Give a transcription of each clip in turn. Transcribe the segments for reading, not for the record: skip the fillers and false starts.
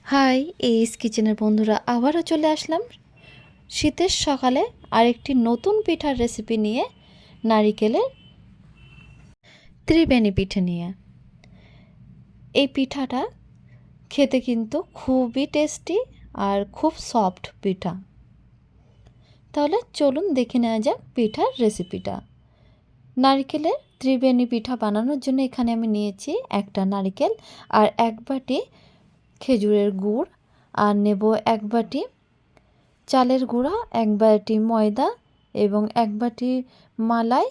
High, এইস কিচেনের বন্ধুরা আবারও চলে আসলাম শীতের সকালে আরেকটি নতুন পিঠার রেসিপি নিয়ে, নারিকেলের ত্রিবেণী পিঠে নিয়ে। এই পিঠাটা খেতে কিন্তু খুবই টেস্টি আর খুব সফট পিঠা। তাহলে চলুন দেখে নেওয়া যাক পিঠার রেসিপিটা। নারিকেলের ত্রিবেণী পিঠা বানানোর জন্য এখানে আমি নিয়েছি একটা নারিকেল আর এক বাটি খেজুরের গুড়, আর নেব এক বাটি চালের গুঁড়া, এক বাটি ময়দা এবং এক বাটি মালাই,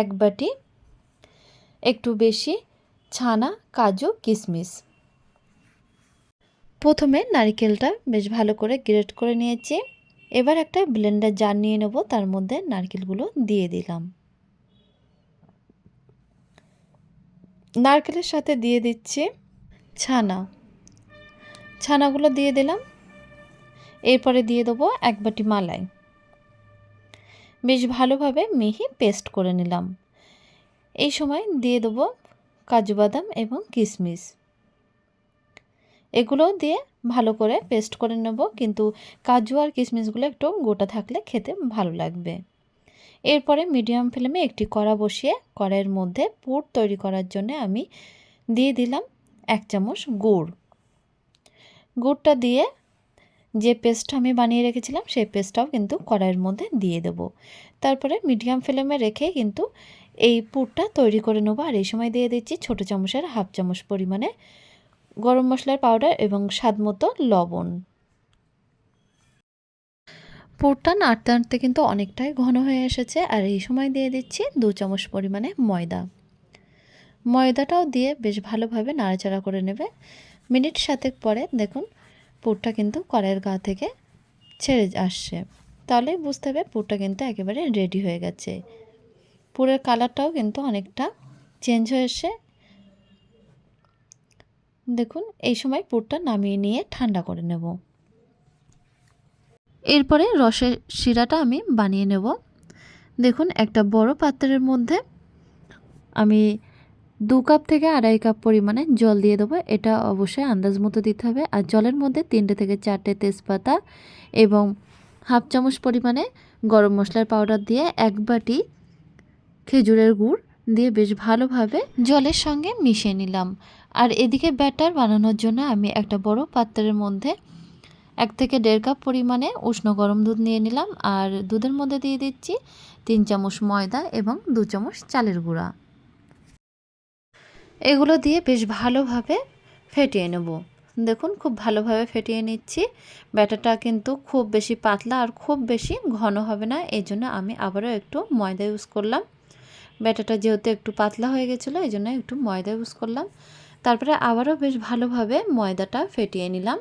এক বাটি একটু বেশি ছানা, কাজু, কিশমিশ। প্রথমে নারকেলটা বেশ ভালো করে গ্রেট করে নিয়েছি। এবার একটা ব্লেন্ডার জার নিয়ে নেব, তার মধ্যে নারকেলগুলো দিয়ে দিলাম। নারকেলের সাথে দিয়ে দিচ্ছি ছানাগুলো দিয়ে দিলাম। এরপরে দিয়ে দেবো এক বাটি মালাই। বেশ ভালোভাবে মিহি পেস্ট করে নিলাম। এই সময় দিয়ে দেবো কাজু বাদাম এবং কিশমিশ। এগুলো দিয়ে ভালো করে পেস্ট করে নেব, কিন্তু কাজু আর কিশমিশগুলো একটু গোটা থাকলে খেতে ভালো লাগবে। এরপরে মিডিয়াম ফ্লেমে একটি কড়া বসিয়ে কড়াইয়ের মধ্যে পুর তৈরি করার জন্য আমি দিয়ে দিলাম 1 চামচ গুড়টা দিয়ে যে পেস্টটা আমি বানিয়ে রেখেছিলাম সেই পেস্টটাও কিন্তু কড়াইয়ের মধ্যে দিয়ে দেব। তারপরে মিডিয়াম ফ্লেমে রেখে কিন্তু এই পুরটা তৈরি করে নেব। আর এই সময় দিয়ে দিচ্ছি ছোটো চামচের 1/2 চামচ পরিমাণে গরম মশলার পাউডার এবং স্বাদমতো লবণ। পুরটা নাড়তে নাড়তে কিন্তু অনেকটাই ঘন হয়ে এসেছে। আর এই সময় দিয়ে দিচ্ছি 2 চামচ পরিমাণে ময়দাটাও দিয়ে বেশ ভালোভাবে নাড়াচাড়া করে নেবে। মিনিট 7 পরে দেখুন পুরটা কিন্তু কড়াইয়ের গা থেকে ছেড়ে আসছে, তাহলেই বুঝতে হবে পুরটা কিন্তু একেবারে রেডি হয়ে গেছে। পুরের কালারটাও কিন্তু অনেকটা চেঞ্জ হয়ে এসে দেখুন। এই সময় পুরটা নামিয়ে নিয়ে ঠান্ডা করে নেব। এরপরে রসের শিরাটা আমি বানিয়ে নেব। দেখুন একটা বড় পাত্রের মধ্যে আমি 2 কাপ থেকে 2.5 কাপ পরিমাণে জল দিয়ে দেবো। এটা অবশ্যই আন্দাজ মতো দিতে হবে। আর জলের মধ্যে 3টে থেকে 4টে তেজপাতা এবং 1/2 চামচ পরিমাণে গরম মশলার পাউডার দিয়ে 1 বাটি খেজুরের গুড় দিয়ে বেশ ভালোভাবে জলের সঙ্গে মিশিয়ে নিলাম। আর এদিকে ব্যাটার বানানোর জন্য আমি একটা বড় পাত্রের মধ্যে 1 থেকে 1.5 কাপ পরিমাণে উষ্ণ গরম দুধ নিয়ে নিলাম। আর দুধের মধ্যে দিয়ে দিচ্ছি 3 চামচ ময়দা এবং 2 চামচ চালের গুঁড়া। এগুলো দিয়ে বেশ ভালোভাবে ফেটিয়ে নেব। দেখুন খুব ভালোভাবে ফেটিয়ে নিচ্ছি। ব্যাটারটা কিন্তু খুব বেশি পাতলা আর খুব বেশি ঘন হবে না, এই জন্য আমি আবারও একটু ময়দা ইউজ করলাম। ব্যাটারটা যেহেতু একটু পাতলা হয়ে গেছিলো, এই জন্য একটু ময়দা ইউজ করলাম। তারপরে আবারও বেশ ভালোভাবে ময়দাটা ফেটিয়ে নিলাম।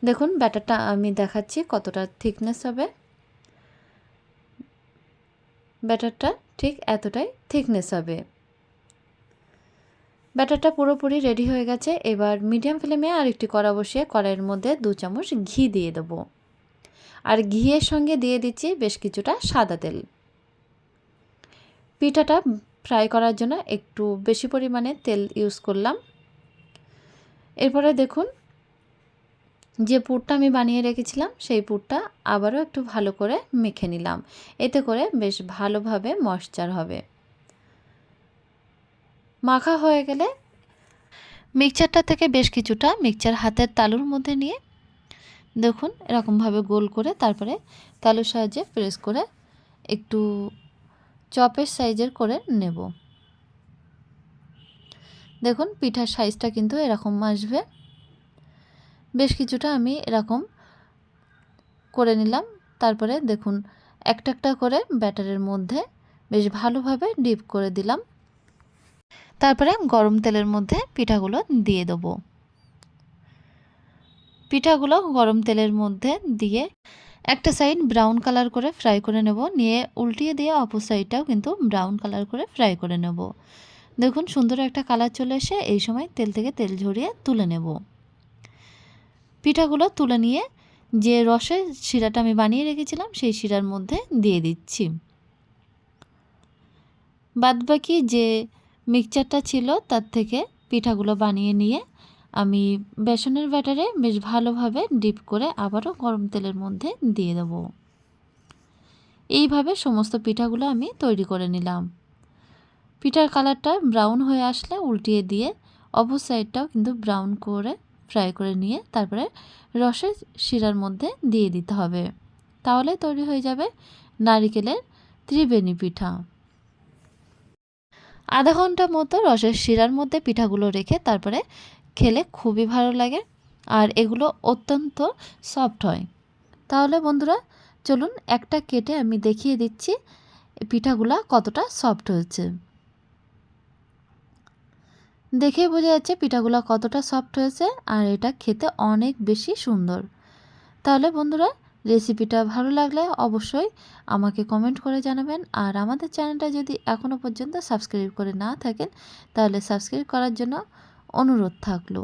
দেখুন ব্যাটারটা আমি দেখাচ্ছি কতটা থিকনেস হবে। ব্যাটারটা ঠিক এতটাই থিকনেস হবে। ব্যাটারটা পুরোপুরি রেডি হয়ে গেছে। এবার মিডিয়াম ফ্লেমে আরেকটি কড়া বসিয়ে কড়াইয়ের মধ্যে 2 চামচ ঘি দিয়ে দেব। আর ঘিয়ের সঙ্গে দিয়ে দিচ্ছি বেশ কিছুটা সাদা তেল। পিঠাটা ফ্রাই করার জন্য একটু বেশি পরিমাণে তেল ইউজ করলাম। এরপরে দেখুন যে পুরটা আমি বানিয়ে রেখেছিলাম সেই পুরটা আবারও একটু ভালো করে মেখে নিলাম। এতে করে বেশ ভালোভাবে ময়েশ্চার হবে। মাখা হয়ে গেলে মিক্সচারটা থেকে বেশ কিছুটা মিক্সচার হাতের তালুর মধ্যে নিয়ে দেখুন এরকমভাবে গোল করে তারপরে তালুর সাহায্যে প্রেস করে একটু চপের সাইজের করে নেব। দেখুন পিঠার সাইজটা কিন্তু এরকম আসবে। বেশ কিছুটা আমি এরকম করে নিলাম। তারপরে দেখুন একটা একটা করে ব্যাটারের মধ্যে বেশ ভালোভাবে ডিপ করে দিলাম। তারপরে গরম তেলের মধ্যে পিঠাগুলো দিয়ে দেবো। পিঠাগুলো গরম তেলের মধ্যে দিয়ে একটা সাইড ব্রাউন কালার করে ফ্রাই করে নেব, নিয়ে উল্টিয়ে দিয়ে অপর সাইডটাও কিন্তু ব্রাউন কালার করে ফ্রাই করে নেব। দেখুন সুন্দর একটা কালার চলে এসে এই সময় তেল থেকে তেল ঝরিয়ে তুলে নেব। পিঠাগুলো তুলে নিয়ে যে রসের শিরাটা আমি বানিয়ে রেখেছিলাম সেই শিরার মধ্যে দিয়ে দিচ্ছি। বাদবাকি যে মিক্সচারটা ছিল তার থেকে পিঠাগুলো বানিয়ে নিয়ে আমি বেসনের ব্যাটারে বেশ ভালোভাবে ডিপ করে আবারও গরম তেলের মধ্যে দিয়ে দেব। এইভাবে সমস্ত পিঠাগুলো আমি তৈরি করে নিলাম। পিঠার কালারটা ব্রাউন হয়ে আসলে উল্টিয়ে দিয়ে অপর সাইডটাও কিন্তু ব্রাউন করে ফ্রাই করে নিয়ে তারপরে রসের শিরার মধ্যে দিয়ে দিতে হবে। তাহলে তৈরি হয়ে যাবে নারিকেলের ত্রিবেণী পিঠা। আধা ঘন্টা মতো রসের শিরার মধ্যে পিঠাগুলো রেখে তারপরে খেলে খুবই ভালো লাগে, আর এগুলো অত্যন্ত সফট হয়। তাহলে বন্ধুরা চলুন একটা কেটে আমি দেখিয়ে দিচ্ছি পিঠাগুলা কতটা সফট হয়েছে। দেখেই বোঝা যাচ্ছে পিঠাগুলো কতটা সফট হয়েছে, আর এটা খেতে অনেক বেশি সুন্দর। তাহলে বন্ধুরা রেসিপিটা ভালো লাগলে অবশ্যই আমাকে কমেন্ট করে জানাবেন, আর আমাদের চ্যানেলটা যদি এখনও পর্যন্ত সাবস্ক্রাইব করে না থাকেন তাহলে সাবস্ক্রাইব করার জন্য অনুরোধ থাকলো।